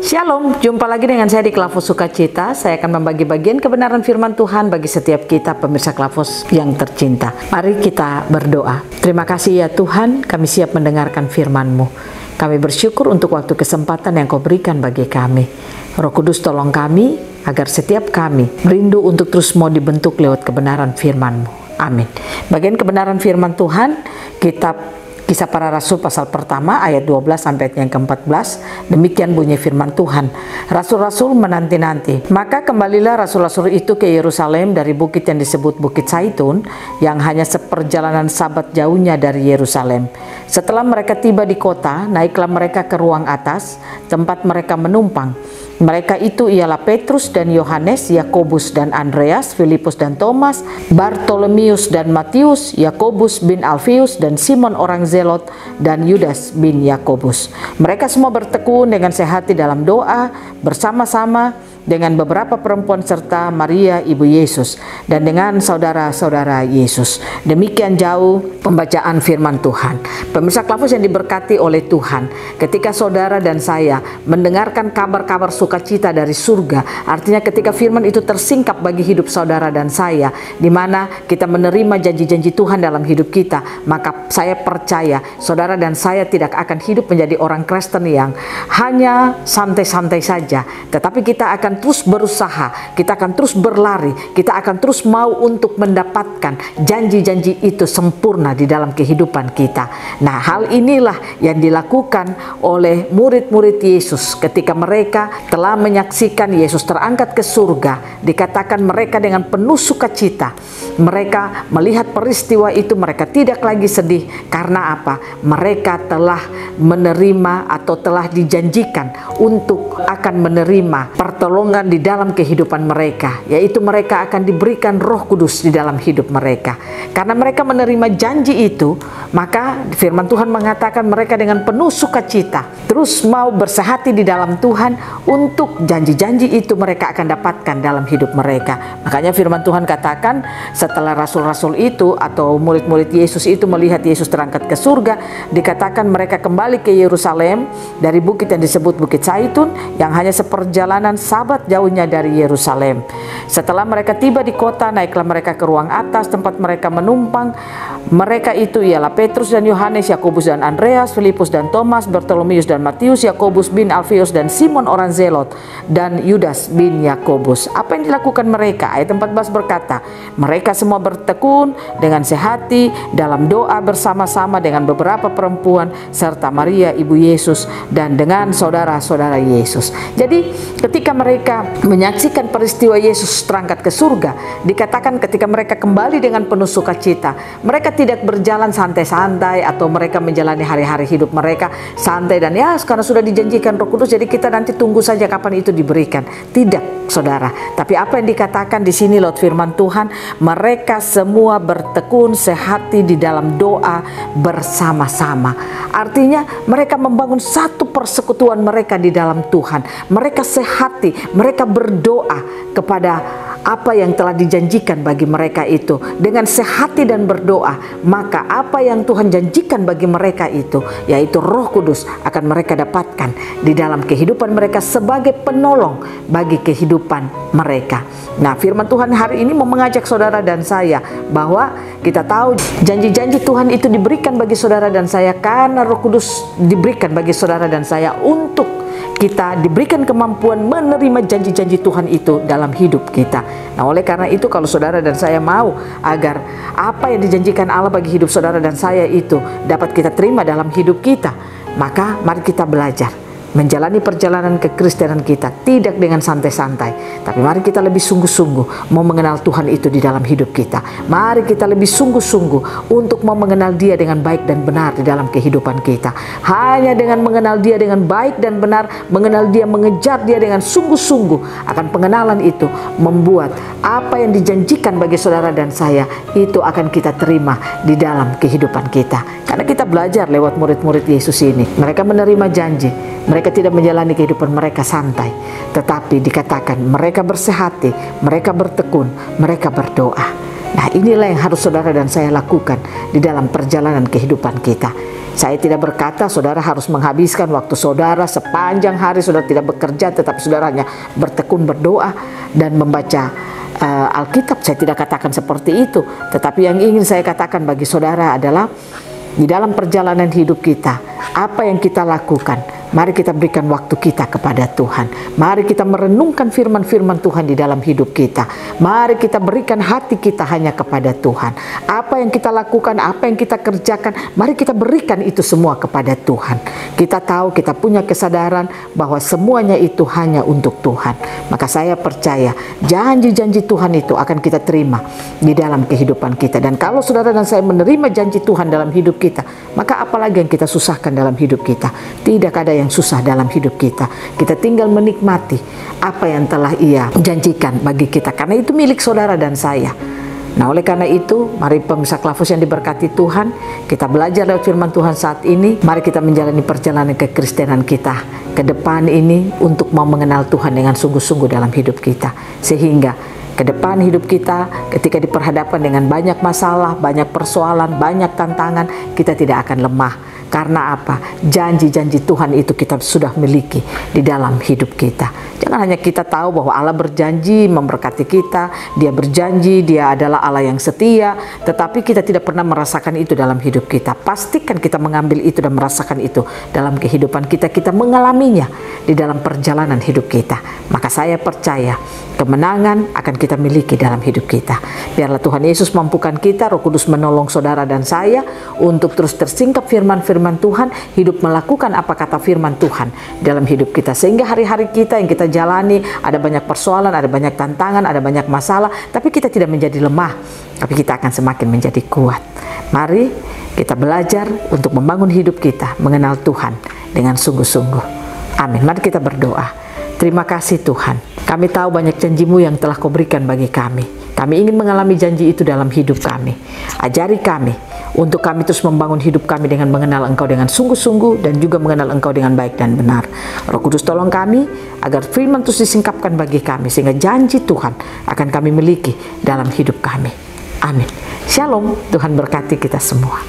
Shalom, jumpa lagi dengan saya di Klavos Sukacita. Saya akan membagi bagian kebenaran firman Tuhan bagi setiap kita pemirsa Klavos yang tercinta. Mari kita berdoa. Terima kasih ya Tuhan, kami siap mendengarkan firman-Mu. Kami bersyukur untuk waktu kesempatan yang Kau berikan bagi kami. Roh Kudus tolong kami agar setiap kami merindu untuk terus mau dibentuk lewat kebenaran firman-Mu. Amin. Bagian kebenaran firman Tuhan, kitab Kisah Para Rasul pasal pertama ayat 12 sampai yang ke-14. Demikian bunyi firman Tuhan. Rasul-rasul menanti-nanti. Maka kembalilah rasul-rasul itu ke Yerusalem dari bukit yang disebut Bukit Zaitun, yang hanya seperjalanan sabat jauhnya dari Yerusalem. Setelah mereka tiba di kota, naiklah mereka ke ruang atas, tempat mereka menumpang. Mereka itu ialah Petrus dan Yohanes, Yakobus dan Andreas, Filipus dan Thomas, Bartolomeus dan Matius, Yakobus bin Alfius dan Simon orang Zelot, dan Yudas bin Yakobus. Mereka semua bertekun dengan sehati dalam doa bersama-sama dengan beberapa perempuan serta Maria ibu Yesus dan dengan saudara-saudara Yesus. Demikian jauh pembacaan firman Tuhan. Pemirsa Klavos yang diberkati oleh Tuhan, ketika saudara dan saya mendengarkan kabar-kabar sukacita dari surga, artinya ketika firman itu tersingkap bagi hidup saudara dan saya, di mana kita menerima janji-janji Tuhan dalam hidup kita, maka saya percaya saudara dan saya tidak akan hidup menjadi orang Kristen yang hanya santai-santai saja, tetapi kita akan terus berusaha, kita akan terus berlari, kita akan terus mau untuk mendapatkan janji-janji itu sempurna di dalam kehidupan kita. Nah, hal inilah yang dilakukan oleh murid-murid Yesus ketika mereka telah menyaksikan Yesus terangkat ke surga. Dikatakan mereka dengan penuh sukacita. Mereka melihat peristiwa itu, mereka tidak lagi sedih. Karena apa? Mereka telah menerima atau telah dijanjikan untuk akan menerima pertolongan di dalam kehidupan mereka, yaitu mereka akan diberikan Roh Kudus di dalam hidup mereka. Karena mereka menerima janji itu, maka firman Tuhan mengatakan mereka dengan penuh sukacita terus mau bersehati di dalam Tuhan untuk janji-janji itu mereka akan dapatkan dalam hidup mereka. Makanya firman Tuhan katakan setelah rasul-rasul itu atau murid-murid Yesus itu melihat Yesus terangkat ke surga, dikatakan mereka kembali ke Yerusalem dari bukit yang disebut Bukit Zaitun, yang hanya seperjalanan sabat jauhnya dari Yerusalem. Setelah mereka tiba di kota, naiklah mereka ke ruang atas tempat mereka menumpang. Mereka itu ialah Petrus dan Yohanes, Yakobus dan Andreas, Filipus dan Thomas, Bartolomeus dan Matius, Yakobus bin Alfius dan Simon orang Zelot, dan Yudas bin Yakobus. Apa yang dilakukan mereka? Ayat 14 berkata, mereka semua bertekun dengan sehati dalam doa bersama-sama dengan beberapa perempuan serta Maria ibu Yesus dan dengan saudara-saudara Yesus. Jadi ketika mereka menyaksikan peristiwa Yesus terangkat ke surga, dikatakan ketika mereka kembali dengan penuh sukacita, mereka tidak berjalan santai-santai atau mereka menjalani hari-hari hidup mereka santai dan ya karena sudah dijanjikan Roh Kudus jadi kita nanti tunggu saja kapan itu diberikan. Tidak, saudara. Tapi apa yang dikatakan di sini lewat firman Tuhan, mereka semua bertekun sehati di dalam doa bersama-sama. Artinya mereka membangun satu persekutuan mereka di dalam Tuhan. Mereka sehati, mereka berdoa kepada apa yang telah dijanjikan bagi mereka itu. Dengan sehati dan berdoa, maka apa yang Tuhan janjikan bagi mereka itu, yaitu Roh Kudus, akan mereka dapatkan di dalam kehidupan mereka sebagai penolong bagi kehidupan mereka. Nah, firman Tuhan hari ini mau mengajak saudara dan saya bahwa kita tahu janji-janji Tuhan itu diberikan bagi saudara dan saya karena Roh Kudus diberikan bagi saudara dan saya untuk kita diberikan kemampuan menerima janji-janji Tuhan itu dalam hidup kita. Nah, oleh karena itu kalau saudara dan saya mau agar apa yang dijanjikan Allah bagi hidup saudara dan saya itu dapat kita terima dalam hidup kita, maka mari kita belajar menjalani perjalanan kekristenan kita tidak dengan santai-santai, tapi mari kita lebih sungguh-sungguh mau mengenal Tuhan itu di dalam hidup kita. Mari kita lebih sungguh-sungguh untuk mau mengenal Dia dengan baik dan benar di dalam kehidupan kita. Hanya dengan mengenal Dia dengan baik dan benar, mengenal Dia, mengejar Dia dengan sungguh-sungguh, akan pengenalan itu membuat apa yang dijanjikan bagi saudara dan saya itu akan kita terima di dalam kehidupan kita. Karena kita belajar lewat murid-murid Yesus ini, mereka menerima janji. Mereka tidak menjalani kehidupan mereka santai, tetapi dikatakan mereka bersehati, mereka bertekun, mereka berdoa. Nah, inilah yang harus saudara dan saya lakukan di dalam perjalanan kehidupan kita. Saya tidak berkata saudara harus menghabiskan waktu saudara sepanjang hari saudara tidak bekerja, tetapi saudara hanya bertekun berdoa dan membaca Alkitab. Saya tidak katakan seperti itu, tetapi yang ingin saya katakan bagi saudara adalah di dalam perjalanan hidup kita, apa yang kita lakukan, mari kita berikan waktu kita kepada Tuhan. Mari kita merenungkan firman-firman Tuhan di dalam hidup kita. Mari kita berikan hati kita hanya kepada Tuhan. Apa yang kita lakukan, apa yang kita kerjakan, mari kita berikan itu semua kepada Tuhan. Kita tahu, kita punya kesadaran bahwa semuanya itu hanya untuk Tuhan. Maka saya percaya janji-janji Tuhan itu akan kita terima di dalam kehidupan kita. Dan kalau saudara dan saya menerima janji Tuhan dalam hidup kita, maka apalagi yang kita susahkan dalam hidup kita? Tidak ada yang susah dalam hidup kita. Kita tinggal menikmati apa yang telah Ia janjikan bagi kita, karena itu milik saudara dan saya. Nah, oleh karena itu, mari pemirsa Klafus yang diberkati Tuhan, kita belajar lewat firman Tuhan saat ini. Mari kita menjalani perjalanan kekristenan kita ke depan ini untuk mau mengenal Tuhan dengan sungguh-sungguh dalam hidup kita, sehingga ke depan hidup kita ketika diperhadapkan dengan banyak masalah, banyak persoalan, banyak tantangan, kita tidak akan lemah. Karena apa? Janji-janji Tuhan itu kita sudah miliki di dalam hidup kita. Jangan hanya kita tahu bahwa Allah berjanji memberkati kita, Dia berjanji Dia adalah Allah yang setia, tetapi kita tidak pernah merasakan itu dalam hidup kita. Pastikan kita mengambil itu dan merasakan itu dalam kehidupan kita. Kita mengalaminya di dalam perjalanan hidup kita. Maka saya percaya kemenangan akan kita miliki dalam hidup kita. Biarlah Tuhan Yesus mampukan kita, Roh Kudus menolong saudara dan saya untuk terus tersingkap firman-firman Tuhan, hidup melakukan apa kata firman Tuhan dalam hidup kita, sehingga hari-hari kita yang kita jalani ada banyak persoalan, ada banyak tantangan, ada banyak masalah, tapi kita tidak menjadi lemah, tapi kita akan semakin menjadi kuat. Mari kita belajar untuk membangun hidup kita mengenal Tuhan dengan sungguh-sungguh. Amin. Mari kita berdoa. Terima kasih Tuhan, kami tahu banyak janji-Mu yang telah Kau berikan bagi kami. Kami ingin mengalami janji itu dalam hidup kami. Ajari kami untuk kami terus membangun hidup kami dengan mengenal Engkau dengan sungguh-sungguh dan juga mengenal Engkau dengan baik dan benar. Roh Kudus tolong kami agar firman terus disingkapkan bagi kami, sehingga janji Tuhan akan kami miliki dalam hidup kami. Amin. Shalom, Tuhan berkati kita semua.